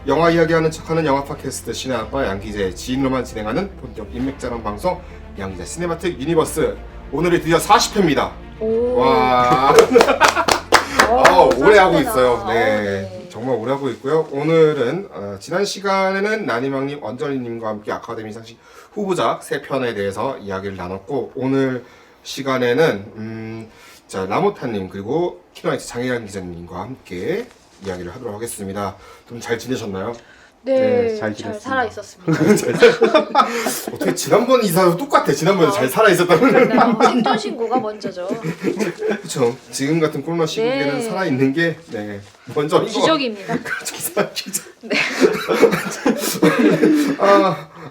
영화 이야기하는 척하는 영화 팟캐스트 신의아빠 양기자의 지인으로만 진행하는 본격 인맥자랑 방송 양기자 시네마틱 유니버스. 오늘이 드디어 40회입니다. 오. 와. 오래 하고 있어요. 네. 정말 오래 하고 있고요. 오늘은 지난 시간에는 나니망님, 언저리님과 함께 아카데미 상식 후보작 3편에 대해서 이야기를 나눴고, 오늘 시간에는 자 라모타님 그리고 키노아이트 장혜란 기자님과 함께 이야기를 하도록 하겠습니다. 좀 잘 지내셨나요? 네, 잘 잘 지냈습니다. 살아 있었습니다. 어떻게 지난번 이사도 똑같아. 지난번에 잘 살아 있었다는. 생존 신고가 먼저죠. 그렇죠. 지금 같은 코로나 시국에는 네. 살아 있는 게 먼저 기적입니다. 기적. 네.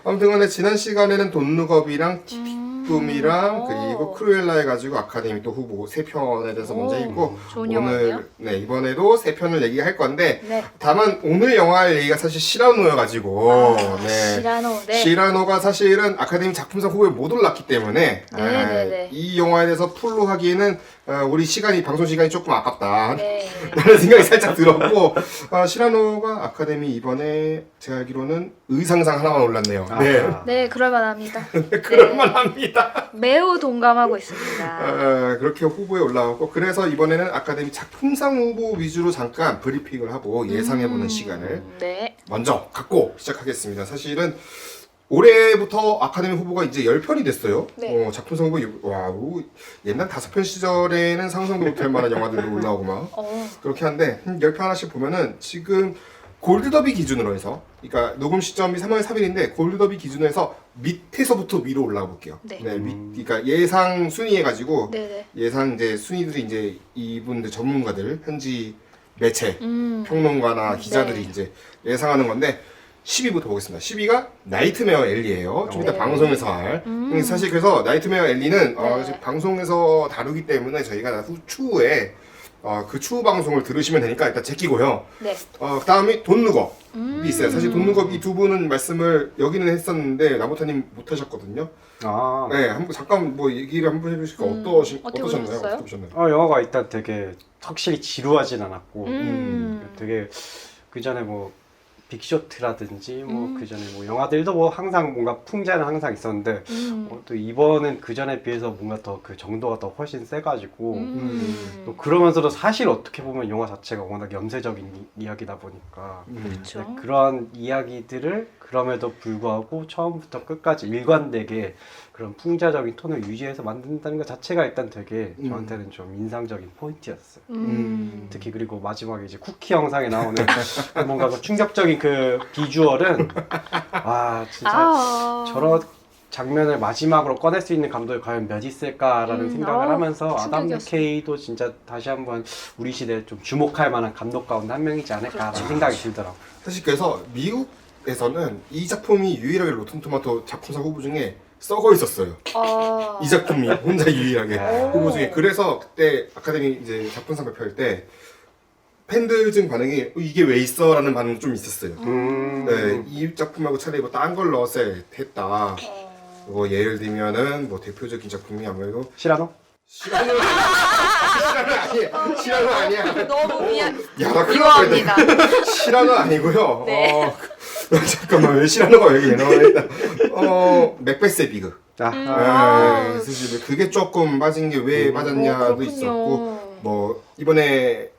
아무튼간에 지난 시간에는 돈룩업이랑 티비꿈이랑 그리고 크루엘라 해가지고 아카데미 또 후보 3편에 대해서 먼저 읽고, 좋은 영화네요. 오늘 이번에도 3편을 얘기할 건데, 네. 다만 오늘 영화 얘기가 사실 시라노여가지고 시라노. 네. 시라노가 사실은 아카데미 작품상 후보에 못 올랐기 때문에 네. 이 영화에 대해서 풀로 하기에는 우리 시간이 방송 시간이 조금 아깝다 네. 라는 생각이 살짝 들었고, 시라노가 아카데미 이번에 제가 알기로는 의상상 하나만 올랐네요. 네, 그럴만합니다. 그럴만합니다. 매우 동감하고 있습니다. 그렇게 후보에 올라왔고, 그래서 이번에는 아카데미 작품상 후보 위주로 잠깐 브리핑을 하고 예상해보는 시간을 네. 먼저 갖고 시작하겠습니다. 사실은 올해부터 아카데미 후보가 이제 10편이 됐어요. 네. 작품상 후보, 옛날 5편 시절에는 상상도 못할 만한 영화들도 올라오고 막 그렇게 한데, 10편 하나씩 보면은 지금 골드더비 기준으로 해서, 그러니까 녹음 시점이 3월 3일인데 골드더비 기준으로 해서 밑에서부터 위로 올라가 볼게요. 네. 그러니까 예상 순위 해가지고 네네. 예상 이제 순위들이 이제 이분들 전문가들, 현지 매체 음. 평론가나 기자들이 네. 이제 예상하는 건데, 10위부터 보겠습니다. 10위가 나이트메어 엘리예요. 좀 이따 네. 방송에서 할. 사실 그래서 나이트메어 엘리는 네. 이제 방송에서 다루기 때문에 저희가 추후에 그 추후 방송을 들으시면 되니까 일단 제끼고요. 네. 그 다음에 돈룩업이 있어요. 사실 돈룩업 이 두 분은 말씀을 여기는 했었는데 나보타님 못 하셨거든요. 네, 한번 잠깐 뭐 얘기를 한번 해주실까? 어떻게 어떠셨나요? 보셨어요? 어떻게 보셨나요? 영화가 일단 되게 확실히 지루하진 않았고, 되게 그 전에 뭐 빅쇼트라든지 뭐 그 전에 뭐 영화들도 뭐 항상 뭔가 풍자는 항상 있었는데, 또 이번은 그 전에 비해서 뭔가 더 그 정도가 더 훨씬 세가지고, 또 그러면서도 사실 어떻게 보면 영화 자체가 워낙 염세적인 이야기다 보니까 그렇죠. 그런 이야기들을 그럼에도 불구하고 처음부터 끝까지 일관되게 그런 풍자적인 톤을 유지해서 만든다는 것 자체가 일단 되게 저한테는 좀 인상적인 포인트였어요. 특히 그리고 마지막에 이제 쿠키 영상에 나오는 뭔가 그 충격적인 그 비주얼은 진짜 저런 장면을 마지막으로 꺼낼 수 있는 감독이 과연 몇 있을까라는 생각을 하면서 아담 맥케이도 진짜 다시 한번 우리 시대에 좀 주목할 만한 감독 가운데 한 명이지 않을까라는 생각이 들더라고요. 사실 그래서 미국에서는 이 작품이 유일하게 로튼토마토 작품상 후보 중에 썩어 있었어요. 이 작품이 혼자 유일하게 후보 중에. 그래서 그때 아카데미 이제 작품상 발표할 때 팬들 중 반응이 이게 왜 있어? 라는 반응이 좀 있었어요. 네, 이 작품하고 차라리 뭐 딴 걸 넣었어야 했다. 뭐 예를 들면은 뭐 대표적인 작품이 아무래도 시라노? 시라노 아니야. 시라노 아니야. 너무 미안. 야, 나 큰일 미워합니다. 났다. 시라노 아니고요. 네. 잠깐만, 왜 시라노가 여기 왜 나와? 맥베스의 비극. 사실 그게 조금 빠진 게 왜 빠졌냐도 그렇군요. 있었고, 뭐 이번에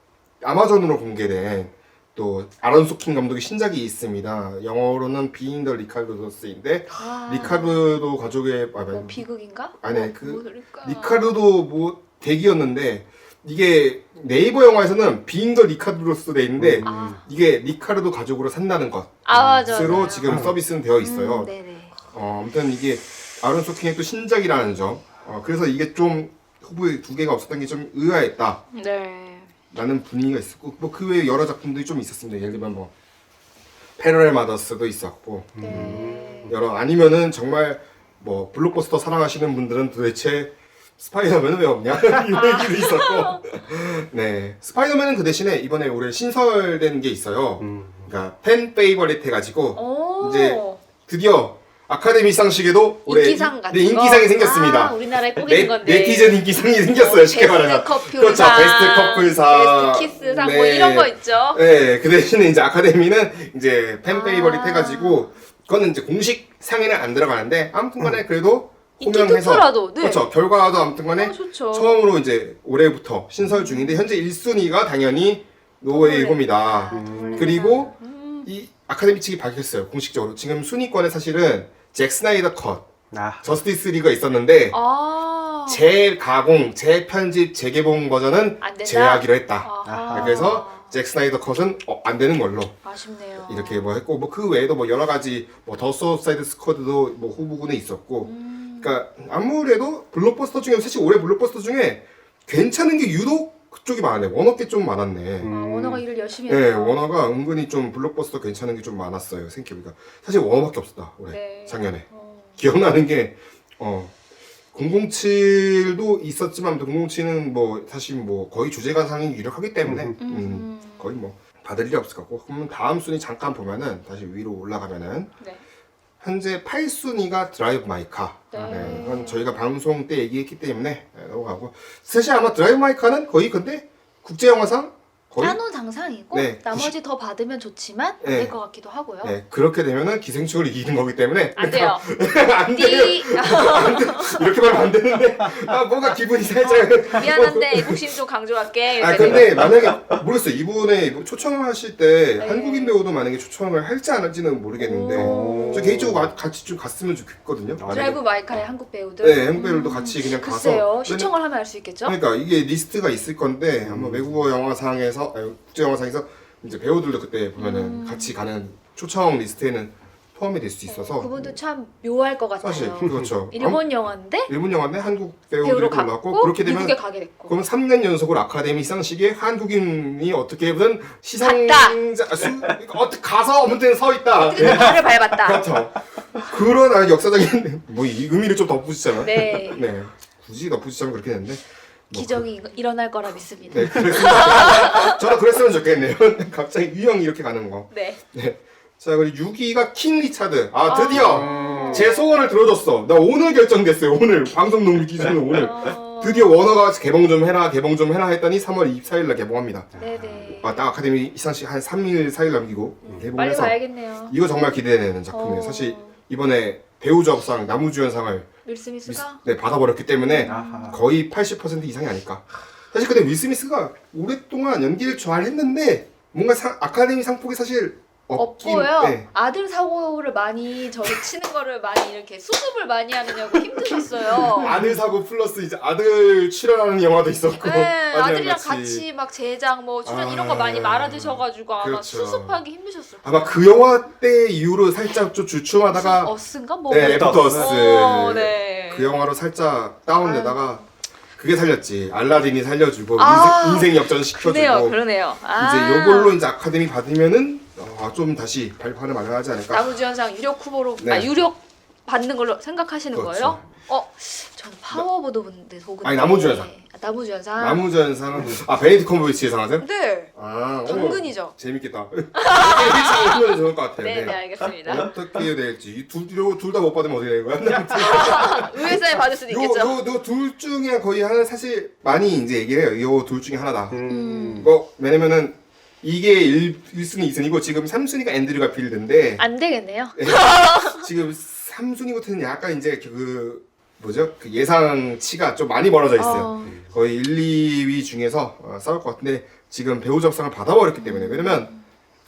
아마존으로 공개된 또 아론 소킨 감독의 신작이 있습니다. 영어로는 비잉 더 리카르도스인데, 리카르도 가족의 뭐 비극인가? 아니 뭘까? 리카르도 뭐 댁이었는데, 이게 네이버 영화에서는 비잉 더 리카르도스 돼 있는데 이게 리카르도 가족으로 산다는 것으로 맞아. 지금 서비스는 되어 있어요. 네네. 아무튼 이게 아론 소킨의 또 신작이라는 점, 그래서 이게 좀 후보에 2개가 없었던 게 좀 의아했다 네. 라는 분위기가 있었고, 뭐 그 외에 여러 작품들이 좀 있었습니다. 예를 들면 뭐 패러렐 마더스도 있었고, 네. 아니면은 정말 뭐 블록버스터 사랑하시는 분들은 도대체 스파이더맨은 왜 없냐? 이 얘기도 있었고. 네, 스파이더맨은 그 대신에 이번에 올해 신설된 게 있어요. 그러니까 팬 페이버릿 해가지고 이제 드디어 아카데미 시상식에도 올해 인기상 같은 네, 인기상이 거? 생겼습니다. 아, 우리나라에 꼭있는 건데. 네티즌 인기상이 생겼어요. 쉽게 말해서. 베스트 그렇죠. 커플상, 베스트 커플상, 베스트 키스상 뭐 이런 거 있죠. 네, 그 대신에 이제 아카데미는 이제 팬 페이버릿 아. 해가지고 그거는 이제 공식 상에는 안 들어가는데 아무튼간에 그래도 인기 호명해서 투표라도, 네. 그렇죠. 결과도 아무튼간에 좋죠. 처음으로 이제 올해부터 신설 중인데 현재 1순위가 당연히 노웨이 홈이다. 그리고 이 아카데미 측이 밝혔어요. 공식적으로 지금 순위권에 사실은 잭 스나이더 컷, 저스티스 리그가 있었는데 아. 재가공, 재편집, 재개봉 버전은 안 된다? 제외하기로 했다. 아하. 그래서 잭 스나이더 컷은 안 되는 걸로 아쉽네요. 이렇게 뭐 했고 뭐 그 외에도 뭐 여러 가지 뭐 더 소사이드 스쿼드도 뭐 후보군에 있었고 그러니까 아무래도 블록버스터 중에 사실 올해 블록버스터 중에 괜찮은 게 유독 그쪽이 많네. 워너게 좀 많았네. 원어가 일을 열심히 네, 했네요. 워너가 은근히 좀 블록버스터 괜찮은 게 좀 많았어요. 생각해보니까 사실 워너밖에 없었다 올해 네. 작년에. 기억나는 게 007도 있었지만 007은 뭐 사실 뭐 거의 주제가상이 유력하기 때문에 거의 뭐 받을 일이 없을 것 같고 그러면 다음 순위 잠깐 보면은 다시 위로 올라가면은 네. 현재 8순위가 드라이브 마이카. 네. 그건 저희가 방송 때 얘기했기 때문에 넘어가고 사실 아마 드라이브 마이카는 거의 근데 국제영화상 거의 한우장상이고 네, 나머지 더 받으면 좋지만 안 네. 될 것 같기도 하고요. 네, 그렇게 되면은 기생충을 이기는 거기 때문에 안 돼요. 안 돼요. 띠. 이렇게 말하면 안 되는데 뭔가 기분이 살짝 미안한데 이복심 좀 강조할게. 이렇게 근데 돼요. 만약에 모르겠어요. 이번에 초청을 하실 때 네. 한국인 배우도 만약에 초청을 할지 안 할지는 모르겠는데 오. 저 개인적으로 같이 좀 갔으면 좋겠거든요. 드라이브 마이카의 한국 배우들. 네, 한국 배우들도 같이 그냥 가서 글쎄요. 시청을 하면 알 수 있겠죠? 그러니까 이게 리스트가 있을 건데 아마 외국어 영화상에서 국제 영화상에서 이제 배우들도 그때 보면은 같이 가는 초청 리스트에는 포함이 될 수 있어서 그분도 참 묘할 것 같아요. 사실 그렇죠. 일본 영화인데 일본 영화인데 한국 배우로 배우들이 갔고 올랐고 그렇게 되면 미국에 가게 됐고. 그럼 3년 연속으로 아카데미 시상식에 한국인이 어떻게든 시상자 어떻게 가서 아무튼 서 있다. 어떻게든 발을 밟았다. 그렇죠. 그런 역사적인 뭐 이 의미를 좀 덧붙이잖아요. 네. 네. 굳이 덧붙이자면 그렇게 되는데 뭐 기적이 일어날 거라 믿습니다. 네, 그랬으면 저도 그랬으면 좋겠네요. 갑자기 유형이 이렇게 가는 거. 네. 네. 자, 그리고 6위가 킹 리차드. 드디어 제 소원을 들어줬어. 나 오늘 결정됐어요. 오늘 방송 녹음 기준으로 오늘. 드디어 워너가 개봉 좀 해라 했더니 3월 24일 날 개봉합니다. 네네. 딱 아카데미 시상식 한 3일 4일 남기고 빨리 개봉해서 봐야겠네요. 이거 정말 기대되는 작품이에요. 사실 이번에 배우주연상 나무주연상을 윌 스미스가 받아버렸기 때문에 아하. 거의 80% 이상이 아닐까. 사실 근데 윌 스미스가 오랫동안 연기를 잘 했는데 뭔가 아카데미 상폭이 사실 없고요. 네. 아들 사고를 많이 치는 거를 많이 이렇게 수습을 많이 하느냐고 힘드셨어요. 아들 사고 플러스 이제 아들 출연하는 영화도 있었고 네, 아들이랑 같이 막 제작 뭐 출연 이런 거 많이 말아드셔가지고 아마 그렇죠. 수습하기 힘드셨을 거예요. 아마 그 영화 때 이후로 살짝 좀 주춤하다가 어스인가 뭐? 네, 애프터스 네. 그 영화로 살짝 다운되다가 그게 살렸지. 알라딘이 살려주고 인생 역전 시켜주고 그러네요. 이제 요걸로 이제 아카데미 받으면은 좀 다시 발판을 마련하지 않을까. 나무주연상 유력 후보로 네. 유력 받는 걸로 생각하시는 그렇죠. 거예요? 저는 파워보드 분데 혹은 아니, 나무주연상. 나무주연상. 나무주연상은 베네딕트 컴버배치 예상하세요? 네. 당근이죠. 재밌겠다. 이렇게 하면 좋을 것 같아요. 네, 알겠습니다. 어떻게 해야 될지 둘 다 못 받으면 어떻게 되는 거야? 의외사에 받을 수도 있겠죠. 요둘 중에 거의 하나 사실 많이 이제 얘기를 해요. 요 둘 중에 하나다. 음. 왜냐면은 이게 1순위, 2순위고 지금 3순위가 앤드류 가필드인데 안 되겠네요. 지금 3순위부터는 약간 이제 그 예상치가 좀 많이 멀어져 있어요. 거의 1, 2위 중에서 싸울 것 같은데 지금 배우조합상을 받아버렸기 때문에 왜냐면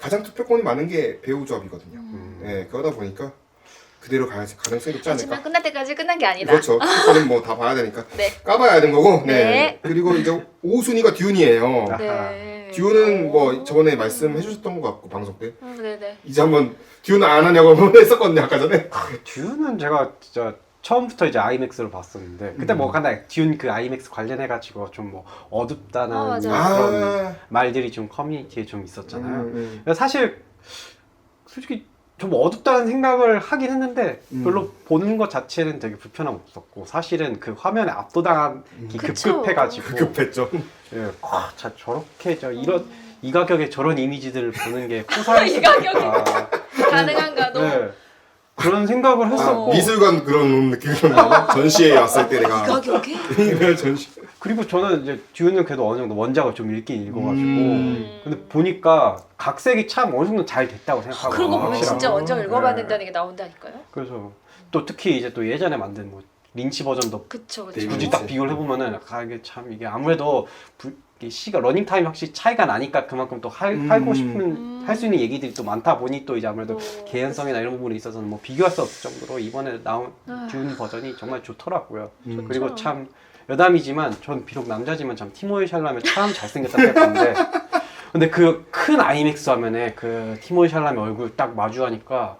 가장 투표권이 많은 게 배우조합이거든요. 네, 그러다 보니까 그대로 가능성이 높지 않을까. 하지만 끝날 때까지 끝난 게 아니다. 그렇죠. 투표권은 뭐 다 봐야 되니까. 네. 까봐야 하는 거고. 네. 그리고 이제 5순위가 듀운이에요. 네. 듀운은 뭐 저번에 말씀해 주셨던 것 같고 방송 때 네네. 이제 한번 듀운 안 하냐고 한번 했었거든요 아까 전에. 듀는 제가 진짜 처음부터 이제 아이맥스로 봤었는데 그때 뭐 하나 듀운 그 아이맥스 관련해가지고 좀 뭐 어둡다는 맞아요. 그런 말들이 좀 커뮤니티에 좀 있었잖아요. 근데 사실 솔직히 좀 어둡다는 생각을 하긴 했는데 별로 보는 것 자체는 되게 불편함 없었고 사실은 그 화면에 압도당한 게 그쵸. 급급해가지고 급했죠. 예, 저렇게 이 가격에 저런 이미지들을 보는 게 포상이 이 가격에. 가능한가도. 네. 그런 생각을 했었고 미술관 그런 느낌이 나요. 전시회 왔을 때 이 내가 가격에? 이거 전시. 그리고 저는 이제 듀는 그래도 어느 정도 원작을 좀 읽긴 읽어가지고 음. 근데 보니까 각색이 참 어느 정도 잘 됐다고 생각하고 그런 거 보면 확실하고. 진짜 원작 읽어봐야 네. 된다는 게 나온다니까요. 그래서 또 특히 이제 또 예전에 만든 뭐 린치 버전도 그쵸 네, 굳이 린치. 딱 비교를 해보면은 이게 참 이게 아무래도 이게 시가 러닝 타임 확실히 차이가 나니까 그만큼 또 하고 싶은 할 수 있는 얘기들이 또 많다 보니 또 이제 아무래도 개연성이나 이런 부분에 있어서는 뭐 비교할 수 없을 정도로 이번에 나온 듀 버전이 정말 좋더라고요. 그리고 참 여담이지만 전 비록 남자지만 참 티모시 샬라메 참 잘생겼다 생각하는데 근데 그 큰 아이맥스 화면에 그 티모시 샬라메 얼굴 딱 마주하니까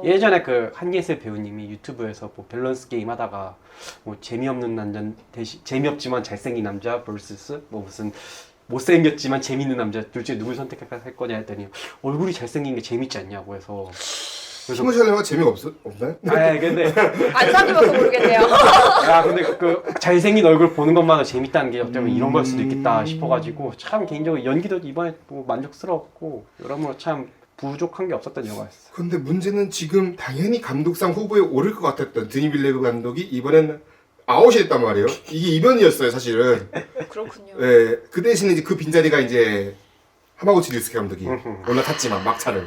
예전에 그 한예슬 배우님이 유튜브에서 뭐 밸런스 게임 하다가 뭐 재미없는 남자 대신 재미없지만 잘생긴 남자 vs 뭐 무슨 못생겼지만 재밌는 남자 둘 중에 누굴 선택할 거냐 했더니 얼굴이 잘생긴 게 재밌지 않냐고 해서 그래서 티모샬레가 재미가 없나요? 아 근데 안 사귀어서 모르겠네요. 야 근데 그 잘생긴 얼굴 보는 것만으로 재밌다는 게 어쩌면 이런 걸 수도 있겠다 싶어가지고 참 개인적으로 연기도 이번에 뭐 만족스러웠고 여러모로 참 부족한 게 없었던 영화였어. 근데 문제는 지금 당연히 감독상 후보에 오를 것 같았던 드니 빌레브 감독이 이번엔 아웃이 됐단 말이에요. 이게 이변이었어요, 사실은. 그렇군요. 네, 그 대신에 이제 그 빈자리가 이제 하마구치 류스케 감독이 올라탔지만 막차를.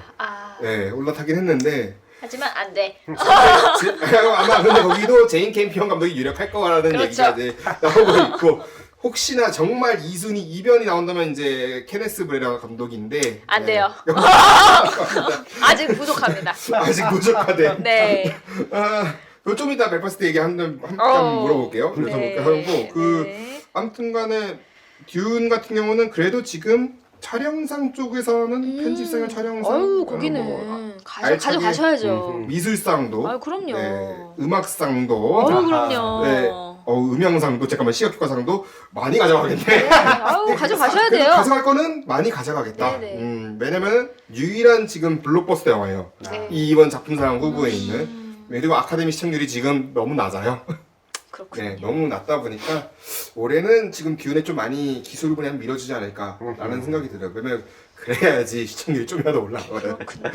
네, 올라타긴 했는데. 하지만 안 돼. 아마 근데 거기도 제인 캠피언 감독이 유력할 거라는 그렇죠. 얘기가 이제 나오고 있고. 혹시나 정말 2순위 이변이 나온다면 이제 케네스 브레라 감독인데 안 돼요. 아직 부족합니다. 아직 부족하대. 네. 그거 좀 이따 벨파스트 얘기 한번 물어볼게요. 그래서 네. 하고 네. 아무튼간에 듀운 같은 경우는 그래도 지금 촬영상 쪽에서는 편집상이나 촬영상, 아유 거기는 뭐 가져 가셔야죠. 미술상도, 아유 그럼요. 네, 음악상도, 아유 그럼요. 네, 음향상도, 잠깐만 시각효과상도 많이 가져가겠네. 아유 가져가셔야 돼요. 가져갈 거는 많이 가져가겠다. 네네. 왜냐면 유일한 지금 블록버스터 영화예요. 네. 이번 작품상 후보에 있는. 그리고 아카데미 시청률이 지금 너무 낮아요. 그렇군요. 네, 너무 낮다 보니까 올해는 지금 듀운에 좀 많이 기술 분야는 밀어주지 않을까라는 생각이 들어요. 왜냐면 그래야지 시청률이 좀이라도 올라가거든. 그렇군요.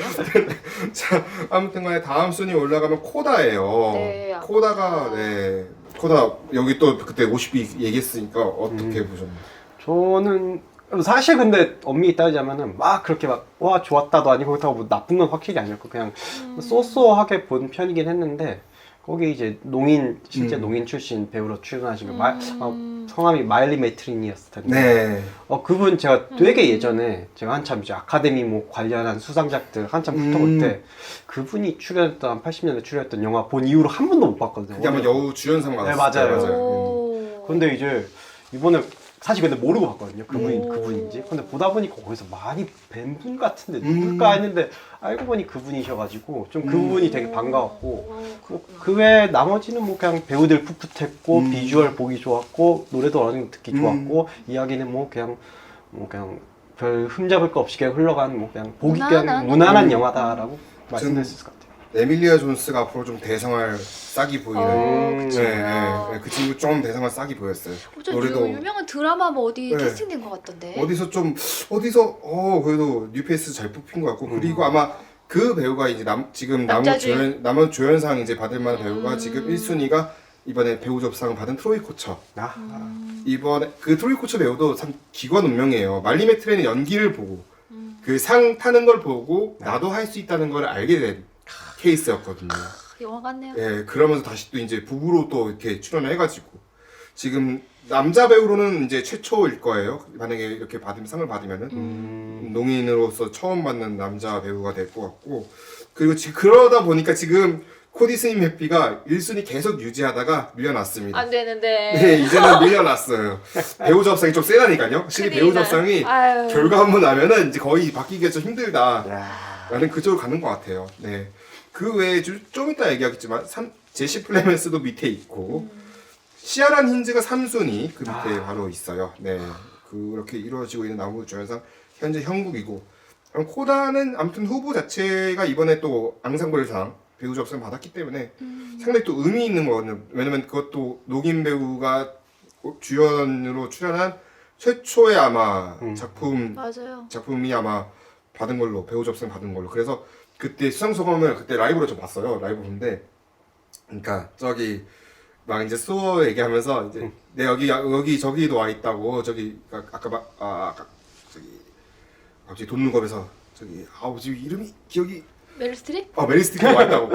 자, 아무튼간에 다음 순위 올라가면 코다예요. 네, 코다가 네, 코다 여기 또 그때 50위 얘기했으니까 어떻게 보셨나요? 저는 사실 근데 엄밀히 따지자면은 막 그렇게 막 와 좋았다도 아니고 그렇다고 뭐 나쁜 건 확실히 아니었고 그냥 쏘쏘하게 본 편이긴 했는데 거기 이제 농인 실제 농인 출신 배우로 출연하신 거 성함이 마일리 매트린이었을 텐데 네. 그분 제가 되게 예전에 제가 한참 이제 아카데미 뭐 관련한 수상작들 한참 붙어볼 때 그분이 출연했던 한 80년대 출연했던 영화 본 이후로 한 번도 못 봤거든요. 그게 아마 여우 주연상 네, 받았을 맞아요. 때 오. 근데 이제 이번에 사실 근데 모르고 봤거든요. 그분인지. 근데 보다 보니까 거기서 많이 뵌 분 같은데 누굴까 했는데 알고 보니 그분이셔가지고 좀 그분이 되게 반가웠고 그 외에 나머지는 뭐 그냥 배우들 풋풋했고 비주얼 보기 좋았고 노래도 어느 정도 듣기 좋았고 이야기는 뭐 그냥 별 흠잡을 거 없이 그냥 흘러가는 뭐 그냥 보기 그냥 무난한 영화다라고 말씀드릴 수 있을 것 같아요. 에밀리아 존스가 앞으로 좀 대성할 싹이 보이는 그쵸. 그 친구 좀 대성할 싹이 보였어요. 노래도 유명한 드라마 뭐 어디 네. 캐스팅된 것 같던데. 어디서 그래도 뉴페이스 잘 뽑힌 것 같고 그리고 아마 그 배우가 이제 지금 남은 조연상 이제 받을 만한 배우가 지금 1순위가 이번에 배우 접상을 받은 트로이 코처. 이번에 그 트로이 코처 배우도 참 기관 운명이에요. 말리 맥트렌의 연기를 보고 그 상 타는 걸 보고 나도 할 수 있다는 걸 알게 된 케이스였거든요. 영화 같네요. 예, 그러면서 다시 또 이제 부부로 또 이렇게 출연을 해가지고 지금 남자 배우로는 이제 최초일 거예요. 만약에 이렇게 상을 받으면은 농인으로서 처음 받는 남자 배우가 될 것 같고 그리고 지금 그러다 보니까 지금 코디 스님 해피가 1순위 계속 유지하다가 밀려났습니다. 안 되는데. 네, 이제는 밀려났어요. 배우 접상이 좀 세다니까요. 확실히 배우 접상이 결과 한번 나면은 이제 거의 바뀌기가 좀 힘들다라는 그쪽으로 가는 것 같아요. 네. 그 외에 좀 이따 얘기하겠지만 제시 플레멘스도 밑에 있고 시아란 힌즈가 3순위 그 밑에 바로 있어요. 네, 그렇게 이루어지고 있는 나무 조연상 현재 형국이고 코다는 아무튼 후보 자체가 이번에 또 앙상블상 배우 접상 받았기 때문에 상당히 또 의미 있는 거거든요. 왜냐면 그것도 녹인 배우가 주연으로 출연한 최초의 아마 맞아요. 작품이 아마 받은 걸로 배우 접상 받은 걸로 그래서 그때 수상소감을 그때 라이브로 좀 봤어요. 라이브 보는데 그러니까 저기 막 이제 수어 얘기하면서 이제 내 여기 저기도 와 있다고 저기 아까 아까 저기 갑자기 돋는겁에서 저기 지금 이름이 기억이 메리스트립? 메리스트립 와 있다고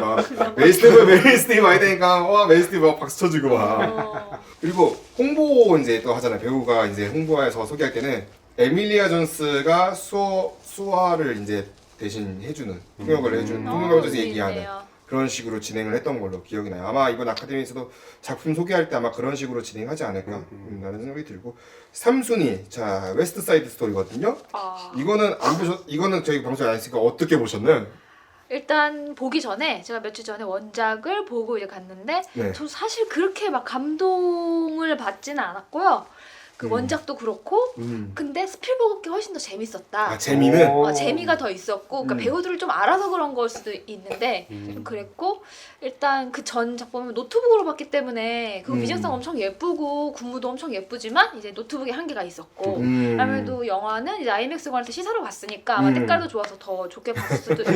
메리스트립 와 있다니까 와 메리스트립 막 박수 쳐주고 막 그리고 홍보 이제 또 하잖아요. 배우가 이제 홍보해서 소개할 때는 에밀리아 존스가 수화를 이제 대신 해주는 통역을 해주는 통역을 해줘서 얘기하는 그런 식으로 진행을 했던 걸로 기억이 나요. 아마 이번 아카데미에서도 작품 소개할 때 아마 그런 식으로 진행하지 않을까 라는 생각이 들고 3순위 자 웨스트 사이드 스토리거든요. 이거는 이거는 저희 방송에 안 했으니까 어떻게 보셨나요? 일단 보기 전에 제가 며칠 전에 원작을 보고 이제 갔는데 네. 저 사실 그렇게 막 감동을 받지는 않았고요. 그 원작도 그렇고 근데 스필버그께 훨씬 더 재밌었다. 재미는? 재미가 더 있었고 그러니까 배우들을 좀 알아서 그런 걸 수도 있는데 좀 그랬고 일단 그 전 작품은 노트북으로 봤기 때문에 그 비전성 엄청 예쁘고 군무도 엄청 예쁘지만 이제 노트북에 한계가 있었고 그다음에 또 영화는 이제 아이맥스관에서 시사로 봤으니까 아마 색깔도 좋아서 더 좋게 봤을 수도 있고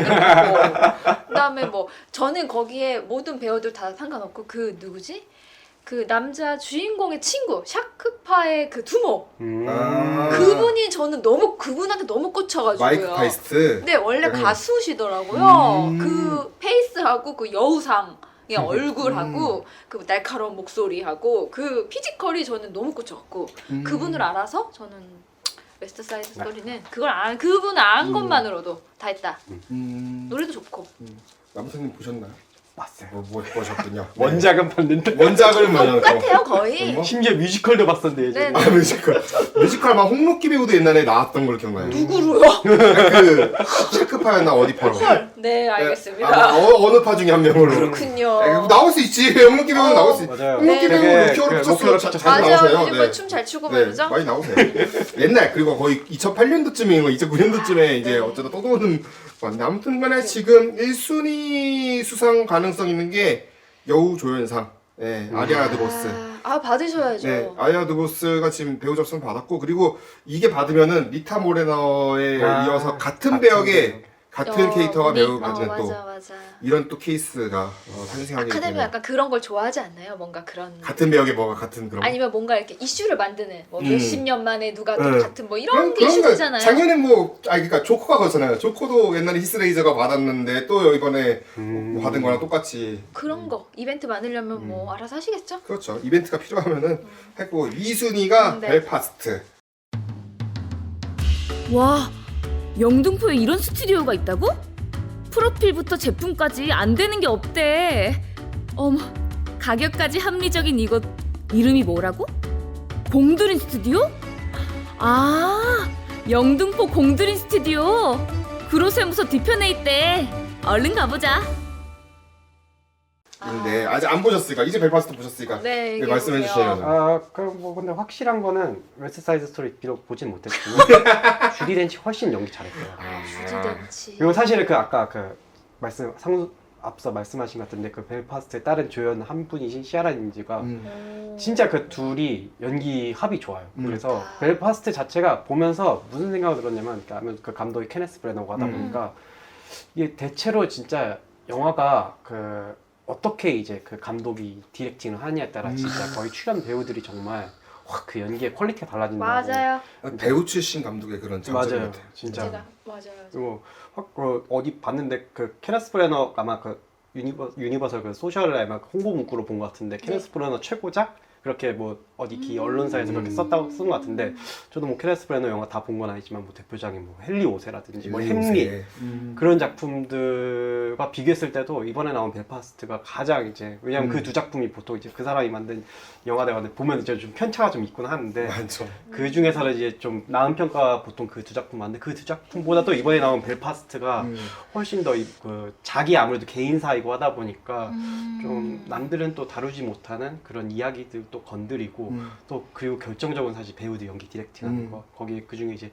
그다음에 뭐 저는 거기에 모든 배우들 다 상관없고 그 누구지? 그 남자 주인공의 친구 샤크파의 그 두모 그분이 저는 너무 그분한테 너무 꽂혀가지고요. 마이크 파이스트. 네 원래 가수시더라고요. 그 페이스하고 그 여우상의 얼굴하고 그 날카로운 목소리하고 그 피지컬이 저는 너무 꽂혀갖고 그분을 알아서 저는 웨스트 사이드 스토리는 그분을 안 것만으로도 다 했다. 노래도 좋고. 남선님 보셨나요? 봤어요. 뭐 보셨군요. 원작은 봤는데 원작을 뭐냐면 똑같아요 거의. 심지어 뮤지컬도 봤었는데 예전에. 네. 뮤지컬 막 홍록기 배우도 옛날에 나왔던 걸로 기억나요. 누구로요? 그 샤크파였나 어디 파로? 네 알겠습니다. 어느 파 중에 한 명으로. 그렇군요. 나올 수 있지. 홍록기 배우는 나올 수 있지. 맞아요. 홍록기 네. 배우 되게 로키오로 그 쳤어. 로키오로 잘 쳤죠. 나오세요. 맞아요. 요즘 춤 잘 추고 말이죠. 많이 나오세요. 옛날 그리고 거의 2008년도쯤인 2009년도쯤에 이제 어쩌다 또 도는 건데 아무튼 간에 지금 1순위 수상 가능성 있는 게 여우 조연상. 네, 아리아 드보스. 받으셔야죠. 네, 아리아 드보스가 지금 배우 접수상 받았고 그리고 이게 받으면은 리타 모레너에 이어서 같은 배역에 같은 캐릭터가 배우 받는 또 맞아. 이런 또 케이스가 탄생하게 아카데미가 되면 약간 그런 걸 좋아하지 않나요? 뭔가 그런 같은 배역에 뭐가 같은 그런 아니면 뭔가 이렇게 이슈를 만드는 뭐 몇십 년 만에 누가 또 네. 같은 뭐 이런 게 이슈잖아요. 작년에 그러니까 조커가 그렇잖아요. 조커도 옛날에 히스레이저가 받았는데 또 이번에 뭐 받은 거랑 똑같이 그런 거 이벤트 많으려면 뭐 알아서 하시겠죠? 그렇죠. 이벤트가 필요하면은 했고 2순위가 네. 벨파스트. 와, 영등포에 이런 스튜디오가 있다고? 프로필부터 제품까지 안 되는 게 없대. 어머, 가격까지 합리적인 이곳 이름이 뭐라고? 공드린 스튜디오? 아, 영등포 공드린 스튜디오. 그로세무소 뒤편에 있대. 얼른 가보자. 근데 아직 안 보셨으니까 이제 벨파스트 보셨으니까 네, 얘기해 말씀해 보세요. 주셔야죠. 뭐 근데 확실한 거는 웨스트 사이드 스토리 비록 보진 못했지만 주디 덴치 훨씬 연기 잘했어요. 주지덴치. 그리고 사실은 그 아까 그 앞서 말씀하신 것 같은데 그 벨파스트의 다른 조연 한 분이신 시아라 닌지가 진짜 그 둘이 연기 합이 좋아요. 그래서 벨파스트 자체가 보면서 무슨 생각이 들었냐면 그 감독이 케네스 브래너가 하다 보니까 이게 대체로 진짜 영화가 그 어떻게 이제 그 감독이 디렉팅을 하느냐에 따라 진짜 거의 출연 배우들이 정말 확 그 연기의 퀄리티가 달라진다고. 맞아요. 배우 출신 감독의 그런 장점이 맞아요. 같아요. 진짜. 맞아요. 그리고 확 어디 봤는데 그 케네스 브래너 아마 그 유니버설 그 소셜 아마 홍보 문구로 본 것 같은데 케네스 브래너 최고작 그렇게 뭐 어디 기 언론사에서 그렇게 쓴 것 같은데 저도 뭐 케네스 브래너 영화 다 본 건 아니지만 뭐 대표작인 뭐 헨리 오세라든지 뭐 햄릿 그런 작품들과 비교했을 때도 이번에 나온 벨파스트가 가장 이제 왜냐면 그 두 작품이 보통 이제 그 사람이 만든 영화들 보면 이제 좀 편차가 좀 있긴 하는데 많죠. 그 중에서는 이제 좀 나은 평가 보통 그 두 작품 많은데 그 두 작품보다도 이번에 나온 벨파스트가 훨씬 더 그 자기 아무래도 개인사이고 하다 보니까 좀 남들은 또 다루지 못하는 그런 이야기들도 건드리고 또 그리고 결정적인 사실 배우들 연기 디렉팅하는 거 거기 그 중에 이제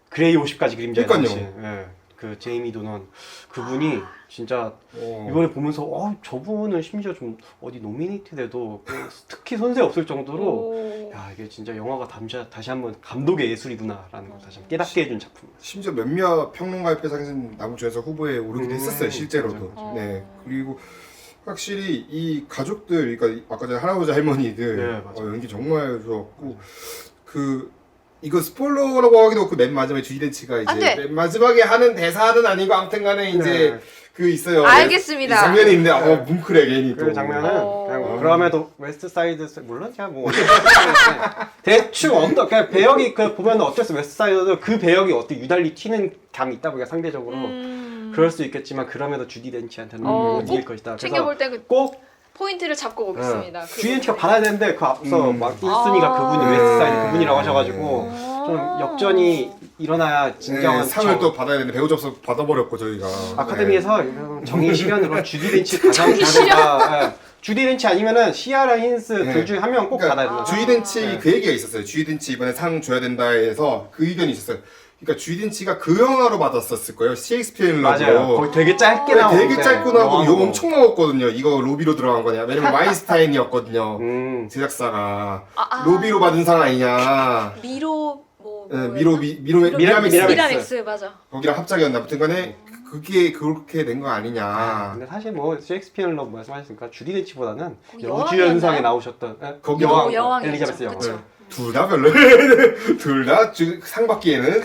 그레이 50가지 그림자에 나오신 그 제이미 도넌 그분이 진짜 이번에 보면서 저분은 심지어 좀 어디 노미네이트 돼도 특히 손색 없을 정도로 야 이게 진짜 영화가 다시 한번 감독의 예술이구나라는 걸 다시 한번 깨닫게 해준 작품. 심지어 몇몇 평론가협회상에서는 남우주연상 후보에 오르기도 했었어요 실제로도. 맞아. 네. 그리고 확실히 이 가족들, 그러니까 아까 전에 할아버지 할머니들 네, 맞아. 연기 정말 좋았고 이거 스포일러라고 하기도 그렇고 맨 마지막에 주디 덴치가 안 이제 돼. 맨 마지막에 하는 대사는 아니고 아무튼간에 이제 네. 그 있어요. 알겠습니다. 이 장면이 있는데 네. 뭉클해 괜히 또. 그 장면은 그냥 뭐 그럼에도 웨스트사이드 물론 제가 뭐 대충 그냥 배역이 보면 어땠어 웨스트사이드도 그 배역이 어떻게 유달리 튀는 감이 있다 보니까 상대적으로 그럴 수 있겠지만 그럼에도 주디 덴치한테는 이길 것이다. 챙겨볼 때 꼭 포인트를 잡고 오겠습니다. 그 주디 덴치가 받아야 되는데 그 앞서 막 1순위가 그분이 웨스트사이드 그분이라고 하셔가지고 좀 역전이 일어나야 진정한 상을 또 받아야 되는데 배우 접수 받아버렸고 저희가 아카데미에서 정의 실현으로 주디 덴치 가장 주디 덴치 아니면은 시아라 힌스 둘 중에 한 명 꼭 받아야 된다. 주디 덴치 그 얘기가 있었어요. 주디 덴치 이번에 상 줘야 된다 해서 그 의견이 있었어요. 그러니까 주디 덴치가 그 영화로 받았었을 거예요. 셰익스피어 인 러브로. 맞아요. 거기 되게 짧게 나오고 되게 짧고 나오고 욕 엄청 먹었거든요. 이거 로비로 들어간 거냐. 왜냐면 와인스타인이었거든요. 제작사가 로비로 받은 상 아니냐. 미로 미라맥스 맞아. 거기랑 합작이었나. 아무튼간에 그게 그렇게 된 거 아니냐. 근데 사실 뭐 셰익스피어 인 러브 말씀하셨으니까 주디 덴치보다는 여왕이었나요? 여주연상에 나오셨던 거기 여왕이었죠. 엘리자베스 여왕. 그쵸. 둘 다 별로. 둘 다 상 받기에는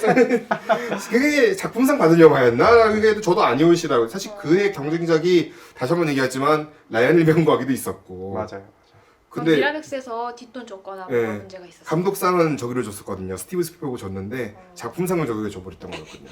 그게 작품상 받은 영화였나? 그게 저도 아니오시라고. 사실 그의 경쟁작이 다시 한번 얘기하지만 라이언 일병과기도 있었고. 맞아요. 근데 미라맥스에서 뒷돈 줬거나 뭐가 문제가 있었어요. 감독상은 저기로 줬었거든요. 스티브 스필버그 줬는데 작품상은 저기로 줘버렸던 거였거든요.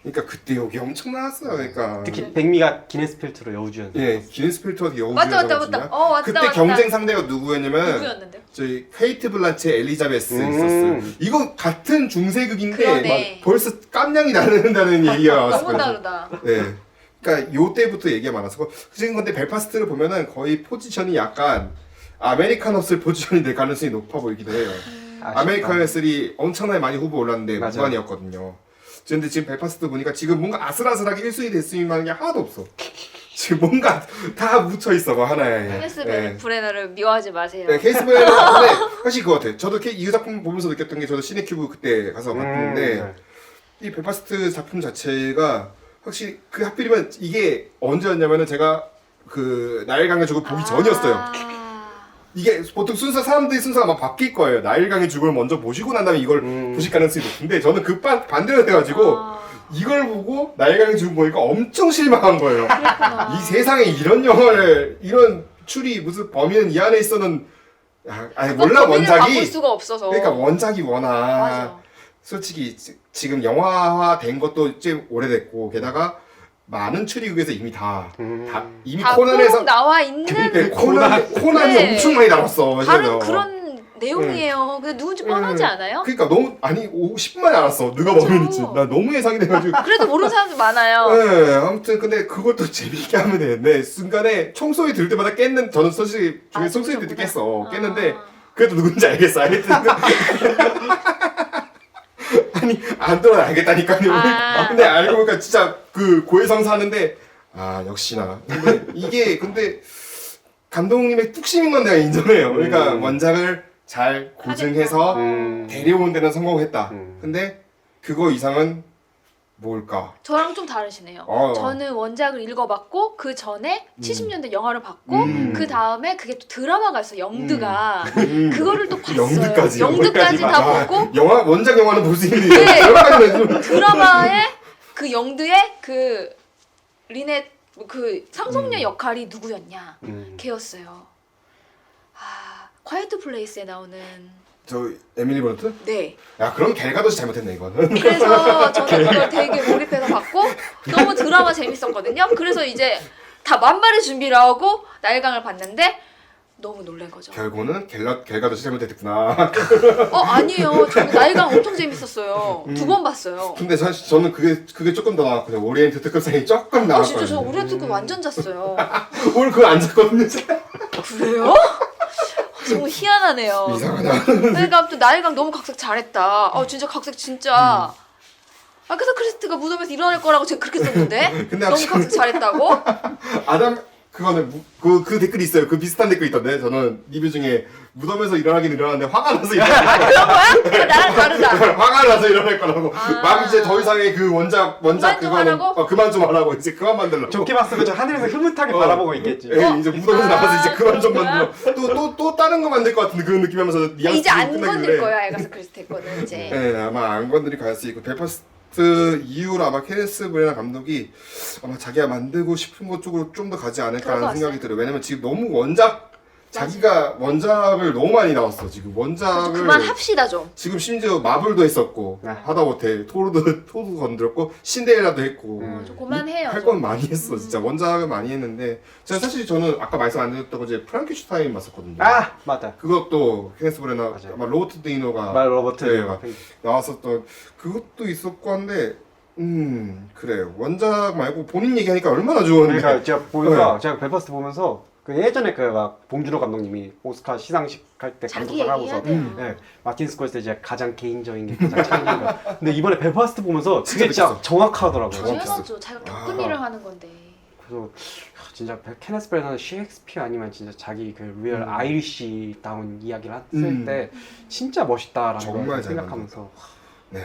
그러니까 그때 여기 엄청 나왔어요. 그러니까 특히 백미가 기네스 펠트로 여우주연상. 예, 기네스 필터가 맞다. 여우주연상이거든요. 맞다. 그때 경쟁 상대가 누구였냐면 누구였는데요? 저희 케이트 블란치 엘리자베스 있었어요. 이거 같은 중세극인데 그러네. 벌써 깜냥이 나는다는 얘기가 너무 나왔어요. 다르다. 네. 그러니까 요 때부터 얘기가 많았어. 지금 근데 벨파스트를 보면은 거의 포지션이 약간 아메리칸 헛슬 포지션이 될 가능성이 높아 보이기도 해요. 아메리칸 헛슬이 엄청나게 많이 후보 올랐는데 맞아요. 무관이었거든요. 근데 지금 벨파스트 보니까 지금 뭔가 아슬아슬하게 1순위 됐을 만한 게 하나도 없어. 지금 뭔가 다 묻혀 있어, 뭐 하나에. 케네스 브레너를 미워하지 마세요. 네, 케이스 브레너는 근데 사실 그거 같아. 저도 이 작품 보면서 느꼈던 게 저도 시네큐브 그때 가서 봤는데 이 벨파스트 작품 자체가 확실히 그 하필이면 이게 언제였냐면은 제가 그 나일강의 죽을 보기 전이었어요. 이게 보통 사람들이 순서가 막 바뀔 거예요. 나일강의 죽음을 먼저 보시고 난 다음에 이걸 보실 가능성이 높은데 저는 그 반대로 돼가지고 이걸 보고 나일강의 죽음 보니까 엄청 실망한 거예요. 이 세상에 이런 영화를 이런 추리 무슨 범인은 이 안에 있어는 아니 몰라 원작이 바꿀 수가 없어서. 그러니까 원작이 워낙 맞아. 솔직히 지금 영화화 된 것도 좀 오래됐고 게다가 많은 추리극에서 이미 이미 다 코난에서 나와 있는 코난이 네. 엄청 많이 나왔어. 다른 그런 내용이에요. 근데 누군지 뻔하지 않아요? 그러니까 너무 10분 만에 알았어. 누가 범인인지. 나 너무 예상이 돼가지고. 그래도 모르는 사람들 많아요. 네, 아무튼 근데 그것도 재밌게 하면 되는데 순간에 총소리 들을 때마다 저는 사실 중에 총소리 들을 때 깼어. 깼는데 그래도 누군지 알겠어. 아니 안 들어도 알겠다니까요. 근데 알고 보니까 진짜 그 고해성사 하는데 역시나. 근데 감독님의 뚝심인 건 내가 인정해요. 그러니까 원작을 잘 고증해서 데려온 데는 성공했다. 근데 그거 이상은 뭘까? 저랑 좀 다르시네요. 저는 원작을 읽어봤고 그 전에 70년대 영화를 봤고 그 다음에 그게 또 드라마가 있어. 영드가 그거를 또 봤어요. 영드까지 다 보고 원작 영화는 볼 수 있는데 네. 드라마에 그 영드의 그 리넷 그 상속녀 역할이 누구였냐 걔였어요. 콰이트 플레이스에 나오는 저 에밀리 블런트? 네. 야 그럼 갤가도시 잘못했네 이거는. 그래서 저는 그걸 되게 몰입해서 봤고 너무 드라마 재밌었거든요. 그래서 이제 다 만발의 준비를 하고 나일강을 봤는데 너무 놀란 거죠. 결국은 갤가도시 잘못했구나. 아니에요. 저는 나일강 엄청 재밌었어요. 2번 봤어요. 근데 사실 저는 그게 조금 더 나왔거든요. 오리엔트 특급상이 조금 나왔거든요. 진짜 저 오리엔트 완전 잤어요. 오늘 그거 안 잤거든요. 그래요? 정말 희한하네요. 이상하다. 그러니까 아무튼 나일강 너무 각색 잘했다. 진짜 각색 진짜. 아가사 크리스티가 무덤에서 일어날 거라고 제가 그렇게 썼는데 근데 너무 각색 잘했다고? 그거는 그 댓글이 있어요. 그 비슷한 댓글이 있던데 저는 리뷰 중에 무덤에서 일어나긴 일어났는데 화가 나서 일어날 그런 거야? 나랑 다르다. 화가 나서 일어날 거라고. 아. 막 이제 더 이상의 그 원작 그만 좀 그거는 하라고? 그만 좀 하라고 이제 그만 만들라고. 좋게 봤으면 저 하늘에서 흐뭇하게 바라보고 있겠지. 이제 무덤에서 나가서 이제 그만 좀 그거야? 만들어. 또 다른 거 만들 것 같은데 그런 느낌 하면서 뉘앙스 이제 안 끝나길래. 건들 거야. 애가서 크리스티 거는 이제. 네, 아마 안 건드릴 가능성이 있고 벨파스트 이후로 아마 케네스 브레나 감독이 아마 자기가 만들고 싶은 것 쪽으로 좀 더 가지 그럴 않을까라는 것 생각이 들어요. 왜냐면 지금 너무 자기가 원작을 너무 많이 나왔어. 지금 원작을 그만합시다 좀. 지금 심지어 마블도 했었고 네. 하다못해 토르도 건드렸고 신데렐라도 했고 좀 그만해요. 할 건 많이 했어. 진짜 원작을 많이 했는데 저는 아까 말씀 안 드렸다고 이제 프랑켄슈타인 봤었거든요. 아 맞다. 그것도 케네스 브레나 맞아요. 아마 로버트 디노가 말 로버트. 네, 나왔었던 그것도 있었고 한데 그래요. 원작 말고 본인 얘기하니까 얼마나 좋은데. 그러니까 제가 보니까 제가 벨파스트 보면서 그 예전에 그 막 봉준호 감독님이 오스카 시상식 할 때 자기 감독을 얘기해야 하고서 돼요. 네, 마틴 스콜세지의 가장 개인적인 게 가장 창의적인 거. 근데 이번에 벨파스트 보면서 그게 진짜 진짜 정확하더라고요. 정확했어. 당연하죠. 자기가 겪은 아. 일을 하는 건데. 그래서 진짜 케네스 브래너는 셰익스피어 아니면 진짜 자기 그 리얼 아이리시다운 이야기를 했을 때 진짜 멋있다라는 정말 걸 잘 생각하면서 네.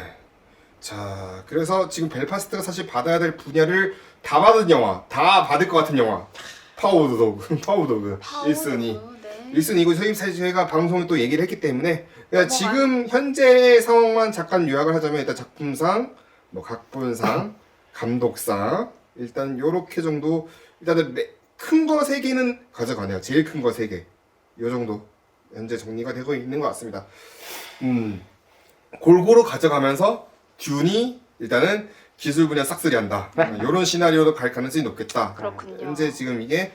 자, 그래서 지금 벨파스트가 사실 받아야 될 분야를 다 받은 영화, 다 받을 것 같은 영화. 파워도그 1순위. 네. 1순위고 사실 저희가 방송을 또 얘기를 했기 때문에 그러니까 지금 현재 상황만 잠깐 요약을 하자면 일단 작품상, 뭐 각본상, 감독상 일단 요렇게 정도 일단은 큰 거 3개는 가져가네요. 제일 큰 거 3개. 요 정도 현재 정리가 되고 있는 것 같습니다. 골고루 가져가면서 듀니 일단은 기술 분야 싹쓸이 한다. 이런 시나리오도 갈 가능성이 높겠다. 그렇군요. 현재 지금 이게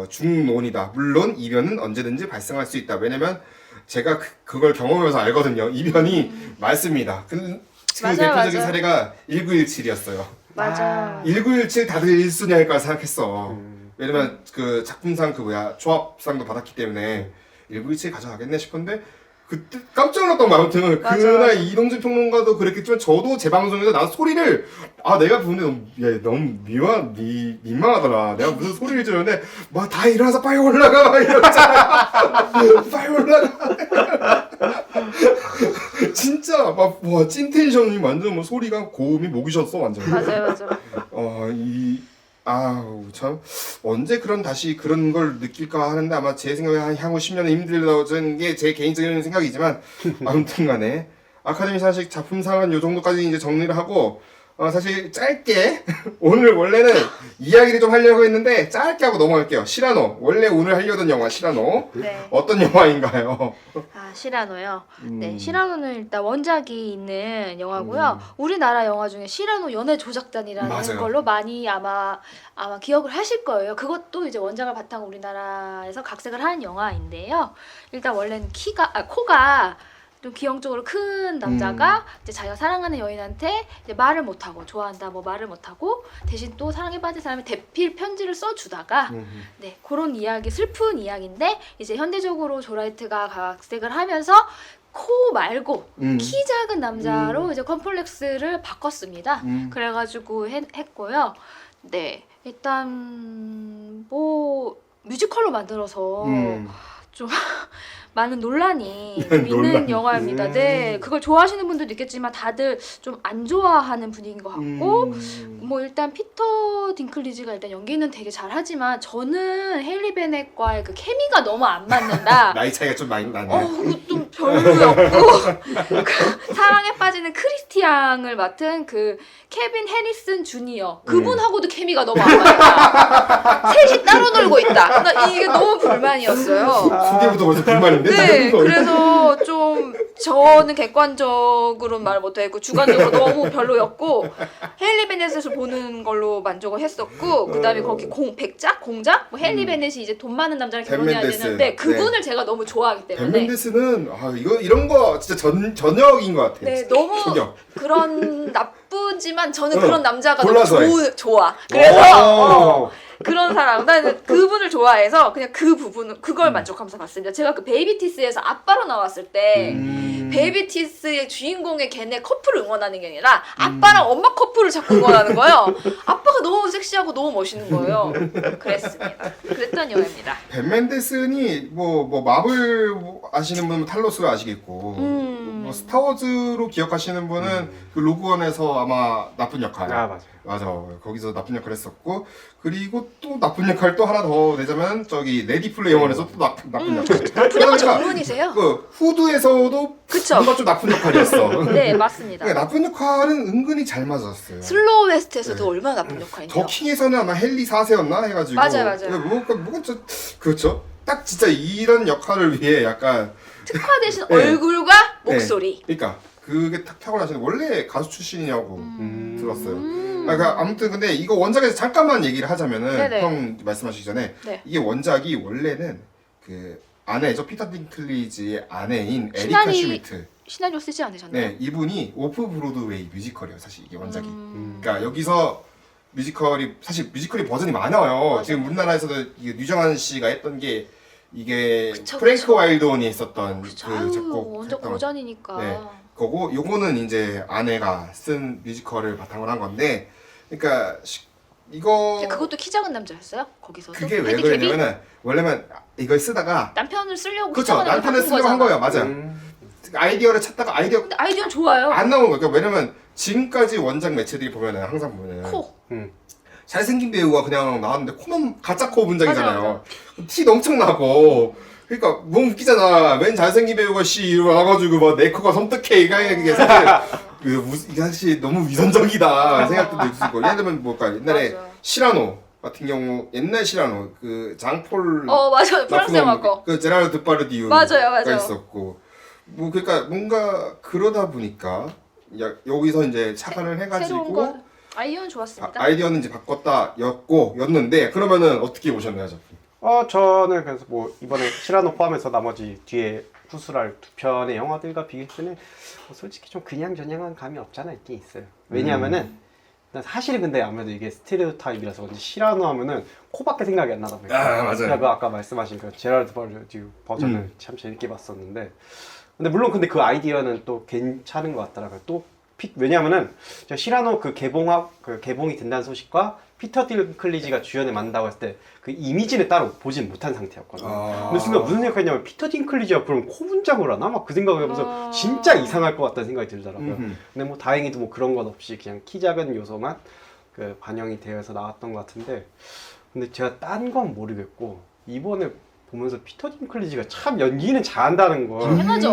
중론이다. 물론 이변은 언제든지 발생할 수 있다. 왜냐면 제가 그걸 경험해서 알거든요. 이변이 많습니다. 그 맞아요, 대표적인 맞아요. 사례가 1917이었어요. 맞아. 1917 다들 1순위 할까 생각했어. 왜냐면 그 작품상 조합상도 받았기 때문에 1917 가져가겠네 싶었는데 그때 깜짝 놀랐던 거 아무튼 맞아, 그날 맞아. 이동진 평론가도 그랬겠지만 저도 제 방송에서 나 소리를 내가 보는데 너무 민망하더라. 내가 무슨 소리를 지르는데 막 다 일어나서 빨리 올라가 막 이러잖아. 빨리 올라가. 진짜 막와 찐텐션이 완전 뭐 소리가 고음이 목이 쉬었어 완전. 맞아요. 참 언제 다시 그런 걸 느낄까 하는데 아마 제 생각에 향후 10년은 힘들어지는 게 제 개인적인 생각이지만 아무튼간에 아카데미 사실 작품상은 요 정도까지 이제 정리를 하고 사실 짧게 오늘 원래는 이야기를 좀 하려고 했는데 짧게 하고 넘어갈게요. 시라노 원래 오늘 하려던 영화 시라노 네. 어떤 영화인가요? 시라노요. 네, 시라노는 일단 원작이 있는 영화고요. 우리나라 영화 중에 시라노 연애 조작단이라는 맞아요. 걸로 많이 아마 기억을 하실 거예요. 그것도 이제 원작을 바탕으로 우리나라에서 각색을 한 영화인데요. 일단 원래는 코가 좀 기형적으로 큰 남자가 이제 자기가 사랑하는 여인한테 이제 말을 못하고 좋아한다 뭐 말을 못하고 대신 또 사랑에 빠진 사람이 대필 편지를 써주다가 네 그런 이야기 슬픈 이야기인데 이제 현대적으로 조라이트가 각색을 하면서 코 말고 키 작은 남자로 이제 컴플렉스를 바꿨습니다. 그래가지고 했고요. 네 일단 뭐 뮤지컬로 만들어서 좀 많은 논란이 좀 있는 영화입니다. 네, 그걸 좋아하시는 분들도 있겠지만 다들 좀 안 좋아하는 분위기인 것 같고 뭐 일단 피터 딩클리지가 일단 연기는 되게 잘하지만 저는 헤일리 베넷과의 그 케미가 너무 안 맞는다. 나이 차이가 좀 많이 나네. 그거 좀 별로였고 그 사랑에 빠지는 크리스티 양을 맡은 그 케빈 해리슨 주니어 그분하고도 케미가 너무 안 맞다. 셋이 따로 놀고 있다. 나 이게 너무 불만이었어요. 후기부터 벌써 불만인데? 네, 그래서 좀 저는 객관적으로는 말 못하겠고 주관적으로 너무 별로였고 헤일리 베넷을 보는 걸로 만족을 했었고 그 다음에 거기 공작? 뭐 헤일리 베넷이 이제 돈 많은 남자랑 결혼해야 벤 되는데 멘데스. 그분을 제가 너무 좋아하기 때문에 벤멘데스는 이런 거 진짜 전역인 것 같아. 네, 너무 전역. 그런 나쁘지만 저는 그런 남자가 골라서 너무 좋아. 그래서 그런 사람. 나는 그분을 좋아해서 그냥 그 부분은 그걸 만족하면서 봤습니다. 제가 그 베이비티스에서 아빠로 나왔을 때 베이비티스의 주인공의 걔네 커플을 응원하는 게 아니라 아빠랑 엄마 커플을 자꾸 응원하는 거예요. 아빠가 너무 섹시하고 너무 멋있는 거예요. 그랬습니다. 그랬던 영화입니다. 벤 맨데스니 뭐 마블 아시는 분은 탈로스 아시겠고 뭐 스타워즈로 기억하시는 분은 그 로그원에서 아마 나쁜 역할. 아 맞아요. 맞아. 거기서 나쁜 역할 했었고 그리고 또 나쁜 역할 또 하나 더 내자면 저기 레디 플레이어 원에서 또 나쁜 역할. 그런 전문이세요? 그 후드에서도 그쵸. 뭔가 좀 나쁜 역할이었어. 네, 맞습니다. 그러니까 나쁜 역할은 은근히 잘 맞았어요. 슬로우 웨스트에서도 네. 얼마나 나쁜 역할인데요? 더킹에서는 아마 헨리 4세였나 해가지고 맞아요. 뭐가 저 그렇죠. 딱 진짜 이런 역할을 위해 약간 특화 대신 네. 얼굴과 목소리. 그러니까 그게 탁 타고나시는 원래 가수 출신이냐고 들었어요. 그러니까 아무튼 근데 이거 원작에서 잠깐만 얘기를 하자면은 네네. 형 말씀하시기 전에 네. 이게 원작이 원래는 그 아내죠 피터 딩클리지의 아내인 에리카 슈미트. 시나리오 쓰지 않으셨나요? 네 이분이 오프 브로드웨이 뮤지컬이에요 사실 이게 원작이. 그러니까 여기서 뮤지컬이 사실 뮤지컬이 버전이 많아요. 맞아. 지금 우리나라에서도 이게 류정한 씨가 했던 게 이게 그쵸, 프랭크 그쵸. 와일드온이 있었던 그쵸. 그 아유, 작곡 완전 했던 고전이니까. 네. 거고 요거는 이제 아내가 쓴 뮤지컬을 바탕으로 한 건데 그러니까 이거 근데 그것도 키 작은 남자였어요? 거기서도? 그게 왜 핸디캡이? 그러냐면은 원래는 이걸 쓰다가 남편을 쓰려고 키 그렇죠 작은 남자 남편을 바꾼 쓰려고 한 거잖아. 거예요 맞아요 아이디어를 찾다가 아이디어 근데 아이디어는 좋아요. 안 나오는 거예요 그러니까 왜냐면 지금까지 원작 매체들이 보면은 항상 보면은 코. 잘생긴 배우가 그냥 나왔는데 코만 가짜 코 분장이잖아요. 맞아. 티 엄청 나고. 그러니까 너무 웃기잖아. 맨 잘생긴 배우가 와가지고 막 내 코가 섬뜩해 이게 사실 이게 사실 너무 위선적이다 생각도 들 수 있고. 예를 들면 뭘까 옛날에 맞아. 시라노 같은 경우 옛날 시라노 그 장폴 맞아. 프랑스 영화 거. 그 제라르 드파르디우가 맞아요. 있었고. 뭐 그러니까 뭔가 그러다 보니까 여기서 이제 차관을 새로운 해가지고. 거. 아이디어는 좋았습니다. 아이디어는 이제 바꿨다였는데 그러면은 어떻게 보셨나요, 작품? 저는 그래서 뭐 이번에 시라노 포함해서 나머지 뒤에 후술할 두 편의 영화들과 비교했을 때는 솔직히 좀 그냥저냥한 감이 없잖아 있긴 있어요. 왜냐하면은 난 사실은 근데 아무래도 이게 스테레오타입이라서 그런지 시라노 하면은 코밖에 생각이 안 나다 보니까 맞아요. 제가 그 아까 말씀하신 그 제라르드 바르디우 버전을 참 재밌게 봤었는데 근데 그 아이디어는 또 괜찮은 것 같더라고요. 또 왜냐하면은 저 시라노 그 개봉이 된다는 소식과 피터 딩클리지가 주연에 맡는다고 했을 때 그 이미지는 따로 보진 못한 상태였거든요. 근데 순간 무슨 생각했냐면 피터 딩클리지가 그럼 코 분장을 하나? 막 그 생각을 하면서 진짜 이상할 것 같다는 생각이 들더라고요. 근데 뭐 다행히도 뭐 그런 건 없이 그냥 키 작은 요소만 그 반영이 되어서 나왔던 것 같은데 근데 제가 딴 건 모르겠고 이번에 보면서 피터 딩클리지가 참 연기는 잘한다는 거. 당연하죠.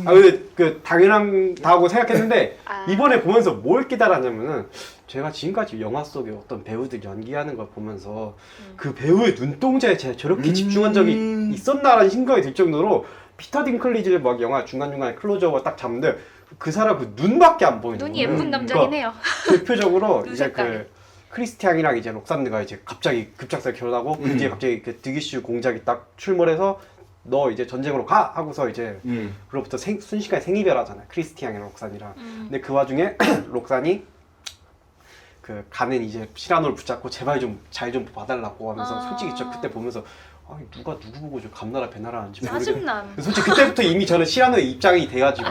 근데 그 당연하다고 생각했는데 아. 이번에 보면서 뭘 깨달았냐면은 제가 지금까지 영화 속에 어떤 배우들 연기하는 걸 보면서 그 배우의 눈동자에 제가 저렇게 집중한 적이 있었나라는 생각이 들 정도로 피터 딩클리지를 막 영화 중간중간에 클로즈업을 딱 잡는데 그 사람 그 눈밖에 안 보이는 눈이 거예요. 예쁜 남자긴 해요. 대표적으로 눈 이제 색깔이. 그 크리스티앙이랑 이제 록산드가 이제 갑자기 급작스레 결혼하고 그 뒤에 갑자기 그 드기슈 공작이 딱 출몰해서 너 이제 전쟁으로 가 하고서 이제 그로부터 순식간에 생이별하잖아요. 크리스티앙이랑 록산이랑. 근데 그 와중에 록산이 그 가는 이제 시라노를 붙잡고 제발 좀 잘 좀 봐달라고 하면서 솔직히 저 그때 보면서 아니 누가 누구 보고 저 감나라 배나라 하는지 모르겠는데 짜증남. 솔직히 그때부터 이미 저는 시라노의 입장이 돼가지고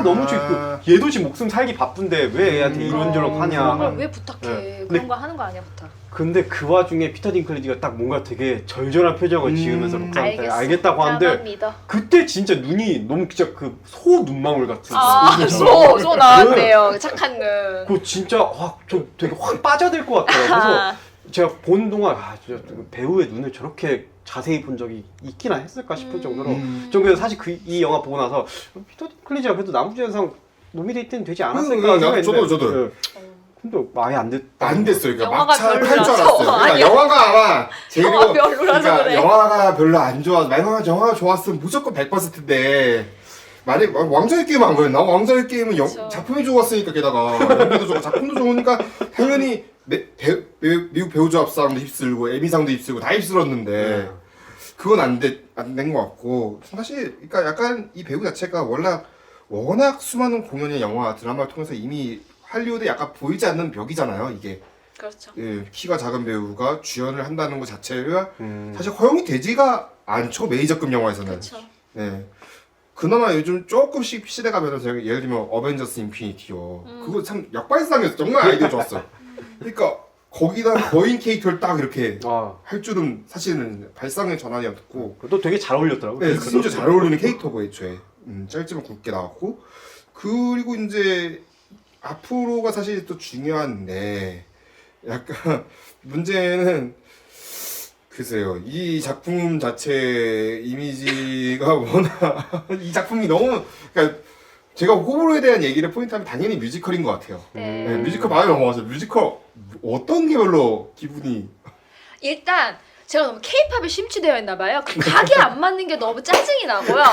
너무 좋고 얘도 지금 목숨 살기 바쁜데 왜 애한테 이런저런 그런 걸 하냐. 왜 부탁해? 네. 그런 거 하는 거 아니야 부탁. 근데 그 와중에 피터 딩클리지가 딱 뭔가 되게 절절한 표정을 지으면서 록산한테 알겠다고 나만 하는데 믿어. 그때 진짜 눈이 너무 진짜 그 소 눈망울 같은 소 나왔네요. 착한 눈. 그거 진짜 좀 되게 확 빠져들 것 같아요. 그래서 제가 본 동안 진짜 배우의 눈을 저렇게 자세히 본 적이 있기나 했을까 싶을 정도로 좀 그래서 사실 이 영화 보고 나서 피터 딩클리지가 그래도 남주연상 노미네이트는 되지 않았을까 생각했는데 저도 근데 아예 안 안 됐어요. 그러니까 영화가 막차 탈줄 별로라서. 알았어요. 그러니까 아니야. 영화가 아마 영화 별로라서 그러니까 그래. 영화가 별로 안 좋아. 만약 영화가 좋았으면 무조건 100%인데 만약 왕좌의 게임 안 그랬나? 왕좌의 게임은 그쵸. 작품이 좋았으니까 게다가 연기도 좋고 작품도 좋으니까 당연히 미국 배우조합상도 휩쓸고 에미상도 휩쓸고 다 휩쓸었는데 그건 안 된 것 같고 사실 그러니까 약간 이 배우 자체가 워낙 수많은 공연의 영화 드라마를 통해서 이미 할리우드에 약간 보이지 않는 벽이잖아요 이게 그렇죠. 예, 키가 작은 배우가 주연을 한다는 것 자체가 사실 허용이 되지가 않죠. 메이저급 영화에서는. 그렇죠. 예. 그나마 요즘 조금씩 시대가 변해서 예를 들면 어벤져스 인피니티 워 그거 참 역발상이었어. 정말 아이디어 좋았어요. 그러니까 거기다 거인 캐릭터를 딱 이렇게 할 줄은 사실은 발상의 전환이었고 또 되게 잘 어울렸더라고. 네, 진짜 잘 어울리는 캐릭터고 애초에 짧지만 굵게 나왔고 그리고 이제 앞으로가 사실 또 중요한데 약간 문제는 글쎄요 이 작품 자체 이미지가 워낙 이 작품이 너무 그러니까 제가 호불호에 대한 얘기를 포인트하면 당연히 뮤지컬인 것 같아요. 네. 네, 뮤지컬 마음에 넘어가서 뮤지컬 어떤 게 별로 기분이 일단 제가 너무 케이팝에 심취되어 있나 봐요. 그 각이 안 맞는 게 너무 짜증이 나고요.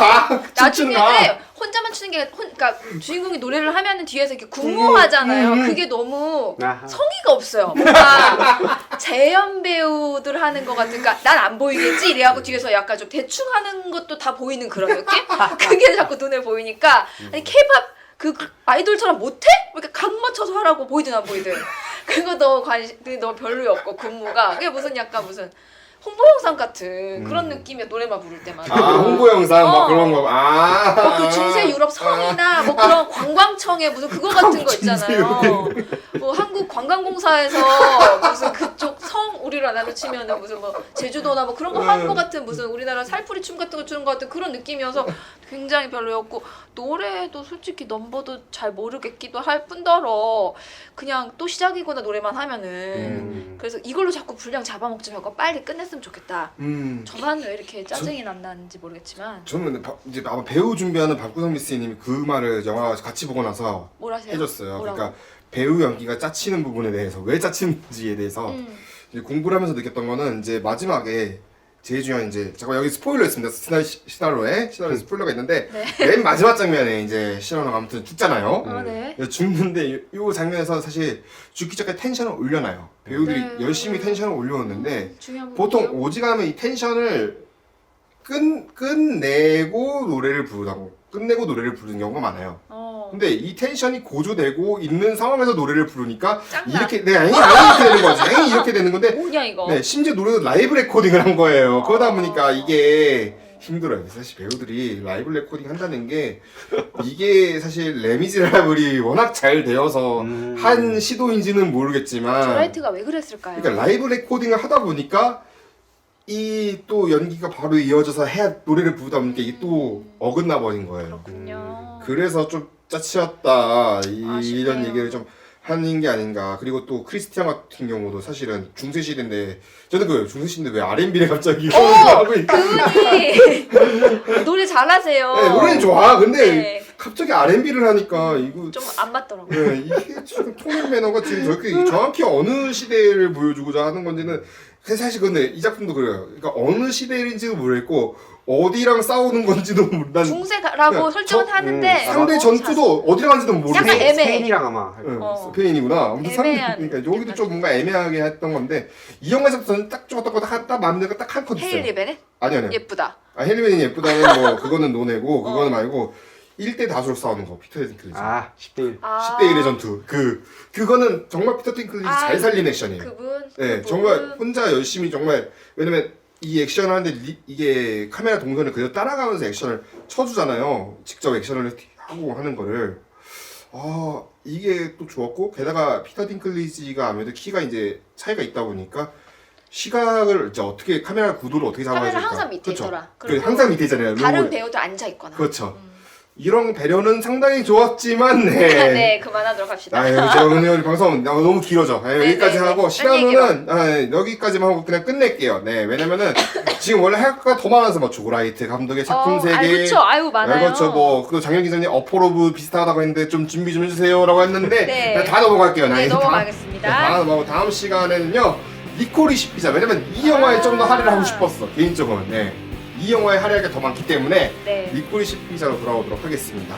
나중에 네, 혼자만 추는 게 그러니까 주인공이 노래를 하면은 뒤에서 이렇게 군무하잖아요. 그게 너무 성의가 없어요. 뭔가 재연 배우들 하는 것 같은 그러니까 난 안 보이겠지 이래하고 뒤에서 약간 좀 대충 하는 것도 다 보이는 그런 느낌? 그게 자꾸 눈에 보이니까 아니 케이팝 그 아이돌처럼 못해? 이렇게 각 맞춰서 하라고 보이든 안 보이든 그거 너무 별로였고 군무가 그게 무슨 약간 무슨 홍보 영상 같은 그런 느낌의 노래만 부를 때마다 홍보 영상 뭐 그런 거 그 중세 유럽 성이나 뭐 그런 관광청에 무슨 그거 같은 거 있잖아요. 뭐 한국 관광공사에서 무슨 그쪽 성 우리나라로 치면은 무슨 뭐 제주도나 뭐 그런 거 하는 거 같은 무슨 우리나라 살풀이 춤 같은 거 추는 거 같은 그런 느낌이어서 굉장히 별로였고 노래도 솔직히 넘버도 잘 모르겠기도 할 뿐더러 그냥 또 시작이거나 노래만 하면은 그래서 이걸로 자꾸 분량 잡아먹지 말고 빨리 끝냈으면 좋겠다. 저만 왜 이렇게 짜증이 났는지 모르겠지만 저는 이제 아마 배우 준비하는 박구성 미스님이 그 말을 영화 같이 보고 나서 뭘 하세요? 해줬어요. 뭐라고? 그러니까 배우 연기가 짜치는 부분에 대해서 왜 짜치는지에 대해서 이제 공부를 하면서 느꼈던 거는 이제 마지막에 제일 중요한 이제 잠깐 여기 스포일러 있습니다. 시나리오에 스포일러가 있는데 맨 마지막 장면에 이제 신원호가 아무튼 죽잖아요. 네. 죽는데 이 장면에서 사실 죽기 전에 텐션을 올려놔요. 배우들이 네. 열심히 텐션을 올려놓는데 중요한 보통 부분이죠. 오지간하면 이 텐션을 끝내고 노래를 부르는 경우가 많아요. 근데 이 텐션이 고조되고 있는 상황에서 노래를 부르니까 짱나. 이렇게 이렇게 되는 거지. 행이 이렇게 되는 건데 뭐냐 이거? 네, 심지어 노래도 라이브 레코딩을 한 거예요. 그러다 보니까 이게 힘들어요. 사실 배우들이 라이브 레코딩 한다는 게 이게 사실 레미제라블이 워낙 잘 되어서 한 시도인지는 모르겠지만 조라이트가 왜 그랬을까요? 그러니까 라이브 레코딩을 하다 보니까 이 또 연기가 바로 이어져서 해야 노래를 부르다 보니까 이게 또 어긋나 버린 거예요. 그렇군요. 그래서 좀 짜치웠다 아쉽네요. 이런 얘기를 좀 하는 게 아닌가. 그리고 또 크리스티안 같은 경우도 사실은 중세 시대인데 저는 그 중세 시대인데 왜 R&B를 갑자기 하고 있나? 그분이 노래 잘하세요. 네, 노래는 좋아. 근데 네. 갑자기 R&B를 하니까 이거 좀 안 맞더라고요. 네, 이게 지금 톤 매너가 지금 저렇게 정확히 어느 시대를 보여주고자 하는 건지는 사실 근데 이 작품도 그래요. 그러니까 어느 시대인지도 모르겠고 어디랑 싸우는 건지도 모르. 중세라고 설정은 하는데 상대 전투도 어디랑 하는지도 모르고. 약간 애매해. 스페인이랑 아마 스페인이구나. 아무튼 애매한 그러니까 여기도 좀 뭔가 애매하게 했던 건데 이 영화에서부터는 딱 좋았던 거딱 맞는 거 딱 한 컷 있어요. 헤일리 베넷? 아니요. 예쁘다. 헬리벤이 예쁘다는 뭐 그거는 논외고 그거는 말고 1대 다수로 싸우는 거 피터 딩클리지. 10대 1. 10대 1의 전투. 그거는 정말 피터 딩클리지 잘 살린 액션이에요. 네, 정말 혼자 열심히 정말 왜냐면 이 액션을 하는데 이게 카메라 동선을 그대로 따라가면서 액션을 쳐주잖아요. 직접 액션을 하고 하는 거를. 이게 또 좋았고 게다가 피터 딩클리지가 아무래도 키가 이제 차이가 있다 보니까 시각을 이제 어떻게 카메라 구도를 어떻게 잡아야 될까. 카메라 항상 밑에 그렇죠. 있더라. 항상 밑에 있잖아요. 다른 롱을. 배우도 앉아 있거나. 그렇죠. 이런 배려는 상당히 좋았지만 네, 그만하도록 합시다. 제가 오늘 방송 너무 길어져. 여기까지 하고 딴 시간은 여기까지만 하고 그냥 끝낼게요. 네, 왜냐면은 지금 원래 할 거가 더 많아서 뭐 조라이트 감독의 작품 세 개. 그렇죠. 아유 많아요. 그렇죠. 뭐 그리고 장현 기자님 어포로브 비슷하다고 했는데 좀 준비 좀 해주세요라고 했는데 네. 그냥 다 넘어갈게요. 네, 넘어가겠습니다. 다음 시간에는요 리코리시 피자. 왜냐면 이 영화에 좀 더 할애를 하고 싶었어 개인적으로는. 네. 이 영화의 할애가 더 많기 때문에 네. 리코리시 피자로 돌아오도록 하겠습니다.